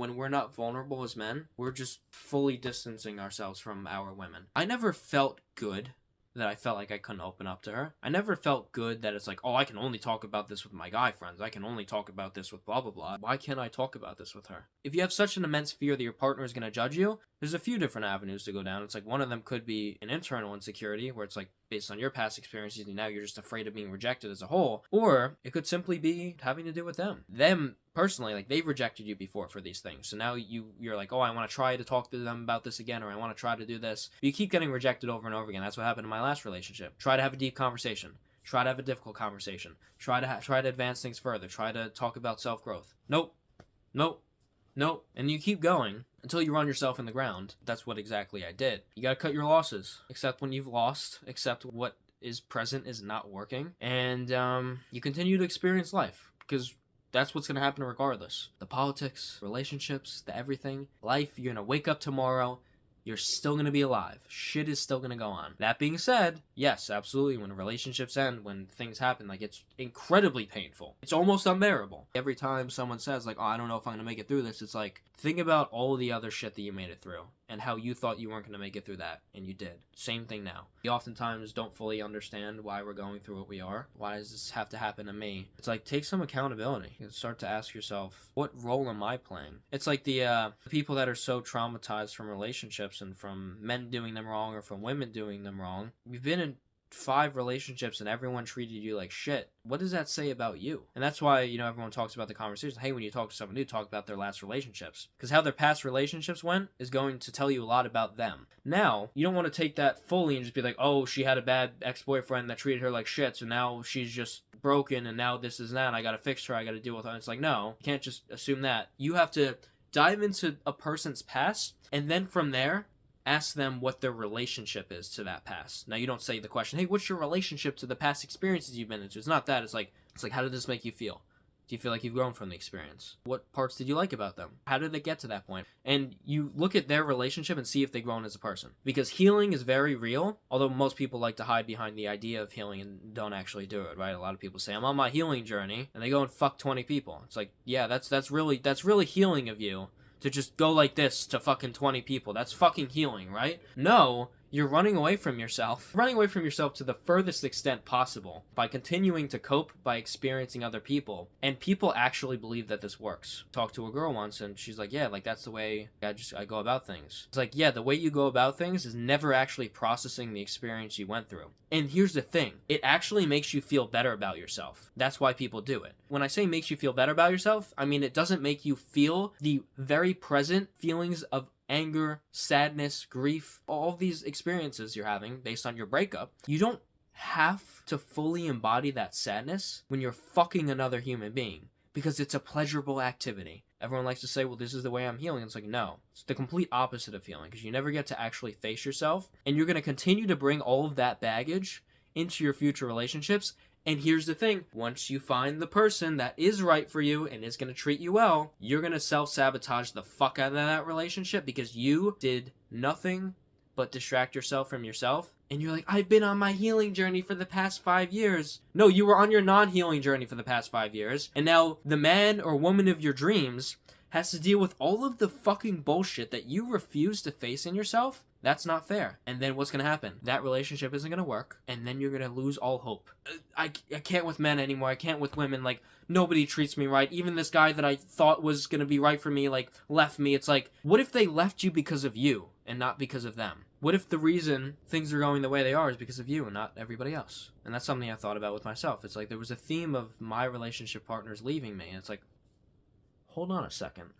When we're not vulnerable as men, we're just fully distancing ourselves from our women. I never felt good that I felt like I couldn't open up to her. I never felt good that it's like, oh, I can only talk about this with my guy friends. I can only talk about this with blah, blah, blah. Why can't I talk about this with her? If you have such an immense fear that your partner is going to judge you, there's a few different avenues to go down. It's like one of them could be an internal insecurity where it's like based on your past experiences and now you're just afraid of being rejected as a whole. Or it could simply be having to do with them. Them personally, like they've rejected you before for these things. So now you're like, oh, I want to try to talk to them about this again, or I want to try to do this. But you keep getting rejected over and over again. That's what happened in my last relationship. Try to have a deep conversation. Try to have a difficult conversation. Try to advance things further. Try to talk about self-growth. Nope. And you keep going until you run yourself in the ground. That's what exactly I did. You gotta cut your losses. Accept when you've lost. Accept what is present is not working. And you continue to experience life. Because that's what's gonna happen regardless. The politics, relationships, the everything. Life, you're gonna wake up tomorrow. You're still going to be alive. Shit is still going to go on. That being said, yes, absolutely, when relationships end, when things happen, like, it's incredibly painful. It's almost unbearable. Every time someone says, like, oh, I don't know if I'm going to make it through this, it's like, think about all the other shit that you made it through and how you thought you weren't going to make it through that, and you did. Same thing now. We oftentimes don't fully understand why we're going through what we are. Why does this have to happen to me? It's like, take some accountability and start to ask yourself, what role am I playing? It's like the people that are so traumatized from relationships and from men doing them wrong or from women doing them wrong. You've been in 5 relationships and everyone treated you like shit. What does that say about you? And that's why, everyone talks about the conversation. Hey, when you talk to someone new, talk about their last relationships. Because how their past relationships went is going to tell you a lot about them. Now, you don't want to take that fully and just be like, oh, she had a bad ex-boyfriend that treated her like shit, so now she's just broken and now this is that, and I gotta fix her, I gotta deal with her. And it's like, no, you can't just assume that. You have to dive into a person's past, and then from there, ask them what their relationship is to that past. Now, you don't say the question, hey, what's your relationship to the past experiences you've been into? It's not that. It's like, how did this make you feel? Do you feel like you've grown from the experience? What parts did you like about them? How did they get to that point? And you look at their relationship and see if they've grown as a person. Because healing is very real, although most people like to hide behind the idea of healing and don't actually do it, right? A lot of people say, I'm on my healing journey, and they go and fuck 20 people. It's like, yeah, that's really healing of you. To just go like this to fucking 20 people. That's fucking healing, right? No, you're running away from yourself. Running away from yourself to the furthest extent possible by continuing to cope by experiencing other people. And people actually believe that this works. Talked to a girl once and she's like, yeah, like that's the way I go about things. It's like, yeah, the way you go about things is never actually processing the experience you went through. And here's the thing. It actually makes you feel better about yourself. That's why people do it. When I say makes you feel better about yourself, I mean it doesn't make you feel the very present feelings of anger, sadness, grief, all these experiences you're having based on your breakup. You don't have to fully embody that sadness when you're fucking another human being because it's a pleasurable activity. Everyone likes to say, well, this is the way I'm healing. It's like, no. It's the complete opposite of healing because you never get to actually face yourself, and you're going to continue to bring all of that baggage into your future relationships. And here's the thing. Once you find the person that is right for you and is going to treat you well, you're going to self-sabotage the fuck out of that relationship because you did nothing but distract yourself from yourself. And you're like, I've been on my healing journey for the past 5 years. No, you were on your non-healing journey for the past 5 years. And now the man or woman of your dreams has to deal with all of the fucking bullshit that you refuse to face in yourself. That's not fair. And then what's going to happen? That relationship isn't going to work. And then you're going to lose all hope. I can't with men anymore. I can't with women. Like, nobody treats me right. Even this guy that I thought was going to be right for me, like, left me. It's like, what if they left you because of you and not because of them? What if the reason things are going the way they are is because of you and not everybody else? And that's something I thought about with myself. It's like there was a theme of my relationship partners leaving me. And it's like, hold on a second.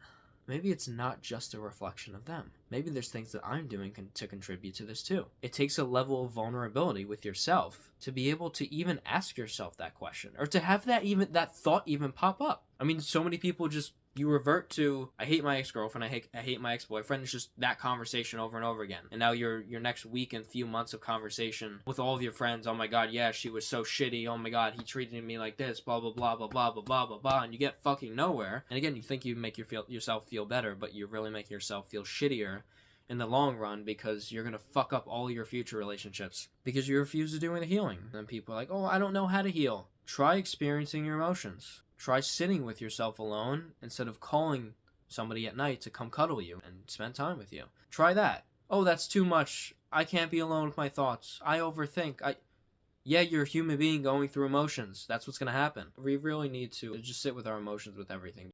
Maybe it's not just a reflection of them. Maybe there's things that I'm doing to contribute to this too. It takes a level of vulnerability with yourself to be able to even ask yourself that question or to have that thought even pop up. I mean, so many people just, you revert to, I hate my ex-girlfriend, I hate my ex-boyfriend. It's just that conversation over and over again. And now your next week and few months of conversation with all of your friends, oh my god, yeah, she was so shitty, oh my god, he treated me like this, blah, blah, blah, blah, blah, blah, blah, blah, blah, and you get fucking nowhere. And again, you think you make yourself feel better, but you're really making yourself feel shittier in the long run because you're going to fuck up all your future relationships because you refuse to do any healing. And people are like, oh, I don't know how to heal. Try experiencing your emotions. Try sitting with yourself alone instead of calling somebody at night to come cuddle you and spend time with you. Try that. Oh, that's too much. I can't be alone with my thoughts. I overthink. Yeah, you're a human being going through emotions. That's what's going to happen. We really need to just sit with our emotions with everything.